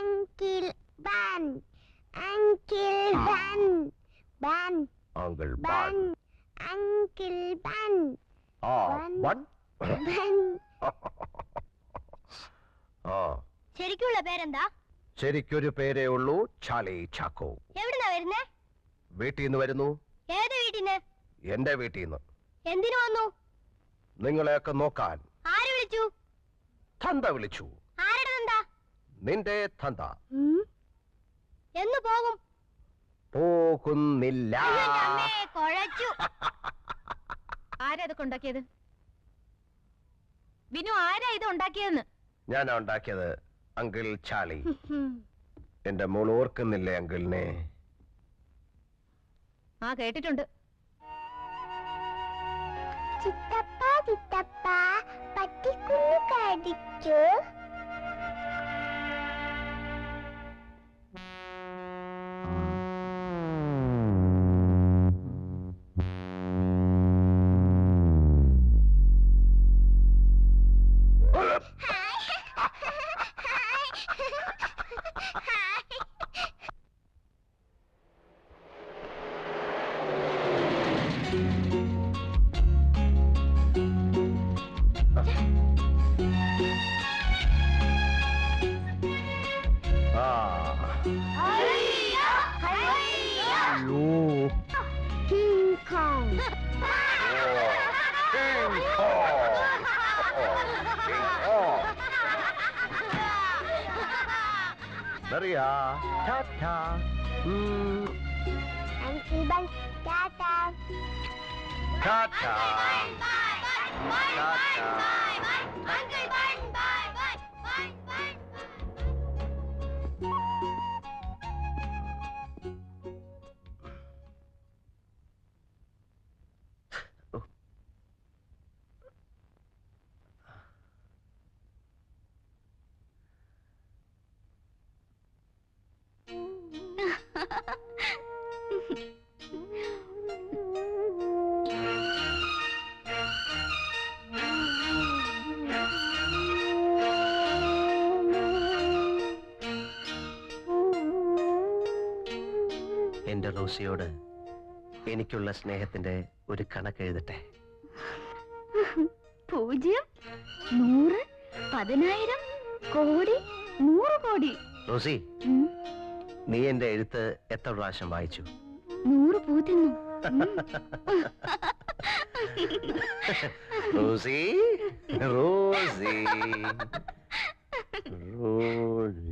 Uncle Ban. Uncle Ban. Ban. Uncle Ban. Uncle Ban. Ban. Ban. ശരിക്കുള്ള പേരെന്താ? ശരിക്കൊരു പേരേ ഉള്ളൂ, ചാലി ചാക്കോ. എവിടുന്നാ വരുന്നേ? വീട്ടിൽ നിന്ന് വരുന്നു. ഏത് വീട്ടിന്ന്? എന്റെ വീട്ടിൽ നിന്ന്. എന്തിനു വന്നു? നിങ്ങളെയൊക്കെ നോക്കാൻ. ആര് വിളിച്ചു? തന്ത വിളിച്ചു. ആരുടെ തന്ത? നിന്റെ തന്ത. എന്ന് പോകും? പോകുന്നില്ല. കുഴച്ചു. ആരാ ഇതൊക്കെ ഉണ്ടാക്കിയത്? വിനു, ആരാ ഇത് ഉണ്ടാക്കിയതെന്ന്? ഞാനാ ഉണ്ടാക്കിയത്, അങ്കിൾ ചാലി. എന്റെ മോൾ ഓർക്കുന്നില്ലേ അങ്കിളിനെ? ആ, കേട്ടിട്ടുണ്ട്. ചിത്തപ്പ ചിത്തപ്പ പട്ടിക്കുഞ്ഞു കടിച്ചു. Maria, ta-ta. Uncle Ban, ta-ta. Ta-ta. Ta-ta. Uncle Ban, bye. എന്റെ റോസിയോട് എനിക്കുള്ള സ്നേഹത്തിന്റെ ഒരു കണക്ക് എഴുതട്ടെ. 0, 100, 10,000, കോടി, 100 കോടി. റോസി, നീ എന്റെ എഴുത്ത് എത്ര പ്രാവശ്യം വായിച്ചു? 100 പൂ തിന്നു. Rosie, Rosie, Rosie.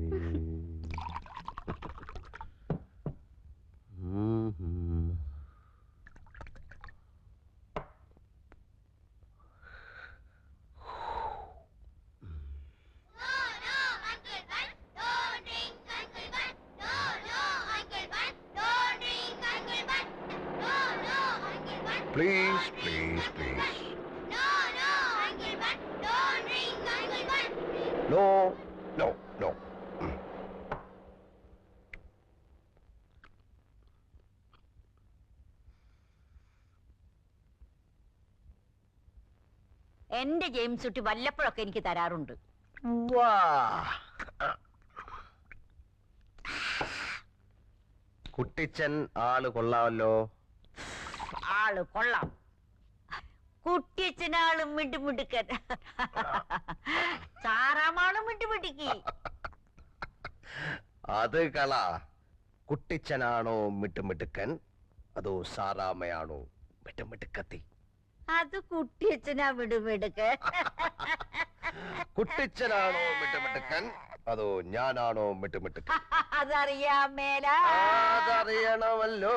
Please, please, please. No, Uncle Ban, don't drink, Uncle Ban. No, no, no. എന്റെ ജെയിംസ് കുട്ടി വല്ലപ്പോഴൊക്കെ എനിക്ക് തരാറുണ്ട്. കുട്ടിച്ചൻ ആള് കൊള്ളാമല്ലോ. ആള് കൊള്ളാം. കുട്ടിയച്ഛനാളും മിണ്ടുമിടുക്കൻ, സാറാമാളും മിണ്ടുമിടുക്കി. അത് കള. കുട്ടിച്ചനാണോ മിട്ടുമിടുക്കൻ, അതോ സാറാമയാണോ മിട്ടുമിടുക്കത്തി? അത് കുട്ടിയച്ഛനാ മിടുമിടുക്കൻ. കുട്ടിച്ചനാണോ മിട്ടുമിടുക്കൻ, അതോ ഞാനാണോ മിട്ടുമിടുക്കൻ? അതറിയാൻ മേല. അതറിയണമല്ലോ.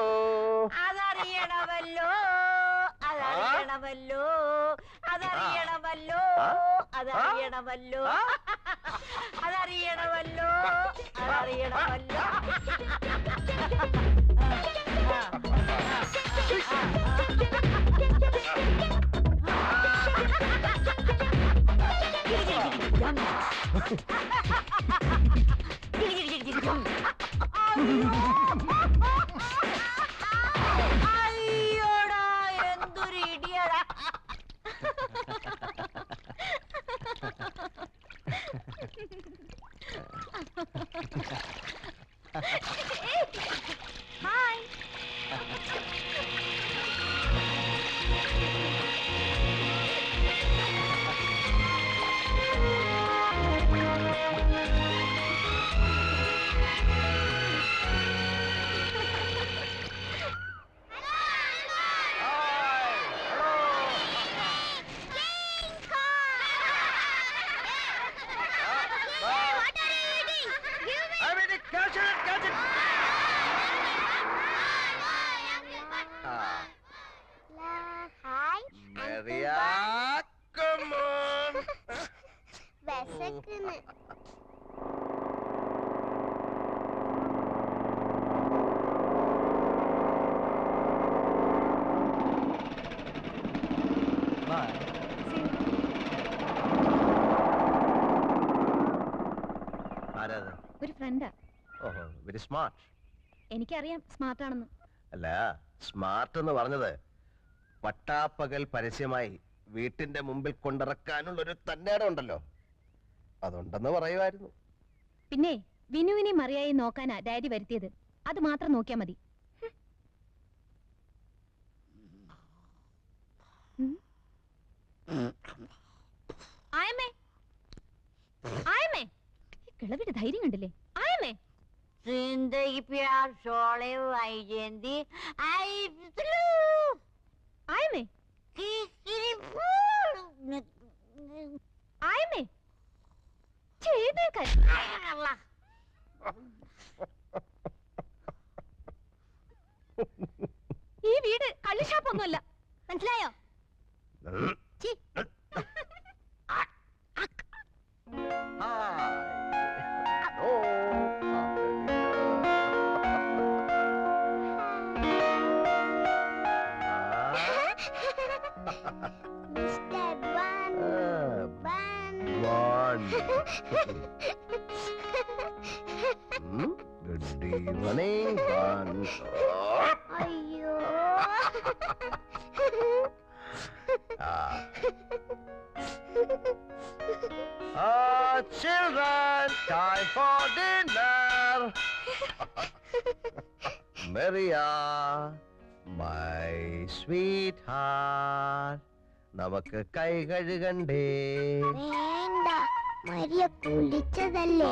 അതറിയണമല്ലോ. അതറിയണമല്ലോ. അതറിയണമല്ലോ. അതറിയണമല്ലോ. അതറിയണമല്ലോ. അതറിയണമല്ലോ. അയ്യോടാ, എന്തൊരു ഇടിയടാ. Hi. Hi Maria, come on. വിശക്കുന്നു. ആരാത്? ഒരു ഫ്രണ്ടാ. ഓഹോ, വെരി സ്മാർട്ട്. എനിക്കറിയാം സ്മാർട്ട് ആണെന്ന്. അല്ല, സ്മാർട്ട് എന്ന് പറഞ്ഞത് പട്ടാപ്പകൽ പരസ്യമായി വീട്ടിന്റെ മുമ്പിൽ കൊണ്ടിറക്കാനുള്ള ഒരു തന്നേടം ഉണ്ടല്ലോ, അതുണ്ടെന്ന് പറയുമായിരുന്നു. പിന്നെ വിനുവിനെ മറിയായി നോക്കാനാ ഡാഡി വരുത്തിയത്. അത് മാത്രം നോക്കിയാ മതി. ആയമേ, ആയമേ, ഈ കിളവിയുടെ ധൈര്യം കണ്ടില്ലേ? ആയമേ, जिंदगी प्यार शोले आई जेंदी आई ആയമേ, ആയമേ, ചെയ്തേക്കാൻ. ഈ വീട് കള്ളിഷാപ്പൊന്നുമല്ല, മനസ്സിലായോ? ഛീ. Mr. Bun. Good evening, Bun. അയ്യോ. Children, time for dinner. Maria, my sweetheart. നമുക്ക് കൈ കഴുകണ്ടേ? വേണ്ട, മരിയ കുളിച്ചതല്ലേ.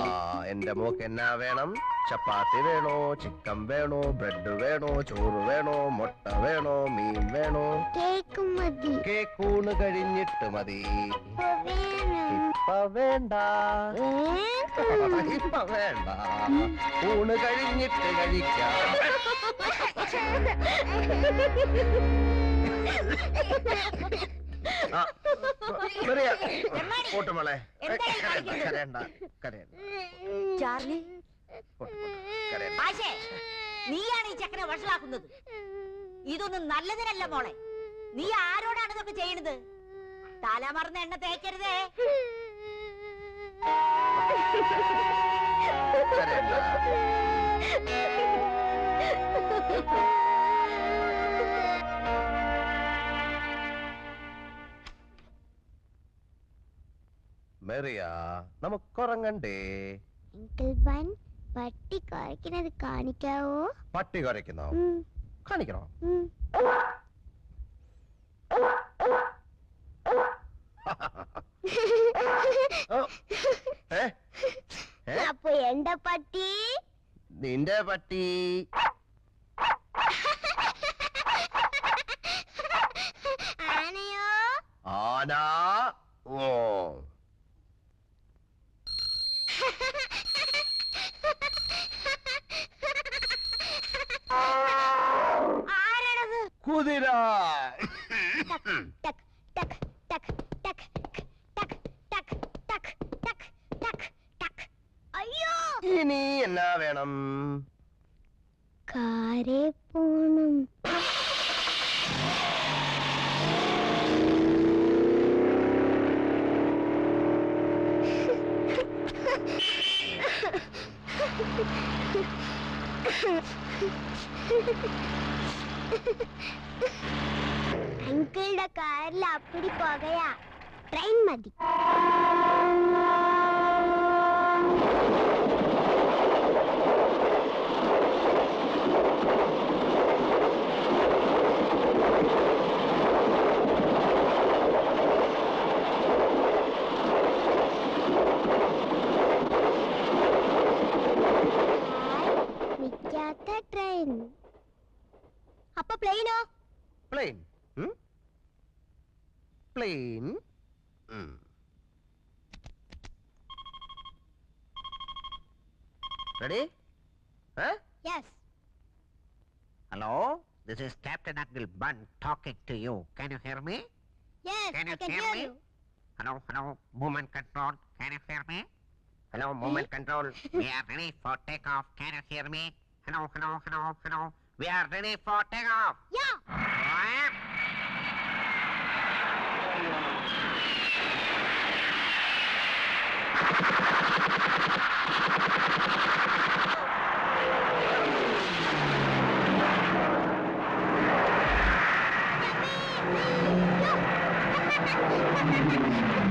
എന്റെ മോക്ക് എന്നാ വേണം? ചപ്പാത്തി വേണോ, ചിക്കൻ വേണോ, ബ്രെഡ് വേണോ, ചോറ് വേണോ, മുട്ട വേണോ, മീൻ വേണോ? കേക്ക് മതി. കേക്കൂണ് കഴിഞ്ഞിട്ട് മതി. ഇപ്പൊ വേണം. ഇപ്പൊ വേണ്ട, ഇപ്പൊ വേണ്ട, ഊണ് കഴിഞ്ഞിട്ട് കഴിക്കാം. പോട്ടുമോളെ, കരയണ്ട, കരയണ്ട. ചാർലി, കരയണ്ട. ആശേ, നീയാണ് ഈ ചക്കനെ വഷളാക്കുന്നത്. ഇതൊന്നും നല്ലതിനല്ല മോളെ. നീ ആരോടാണ് ഇതൊക്കെ ചെയ്യണത്? തലമറന്ന എണ്ണ തേക്കരുതേ. കരയണ്ട. മെറിയ, നമുക്കുറങ്ങണ്ടേ? അങ്കിൾ ബൻ, പട്ടി കുരയ്ക്കുന്നത് കാണിക്കാവോ? പട്ടി കുരയ്ക്കുന്നോ? കാണിക്കണോ? അപ്പൊ എന്റെ പട്ടി? നിന്റെ പട്ടി. ആനയോ? ആന. ഓ, ആരാണത്? കുതിര. ടക് ടക് ടക് ടക് ടക് ടക് ടക് ടക് ടക് ടക്. അയ്യോ, ഇനി എന്നാ വേണം? കാരേ പോണം. അങ്കിളുടെ കാറിൽ അപ്പടി പുകയാ. ട്രെയിൻ മതി. like the train. അപ്പൊ പ്ലെയിനോ? Plane plane. Ready? Yes. Hello, this is Captain Uncle Bun talking to you. Can you hear me? Yes, Can you I can hear hear me? you. Hello, movement control. Can you hear me? Hello, movement control. We are ready for takeoff. Can you hear me? Hello. We are ready for takeoff. Yeah. Yummy!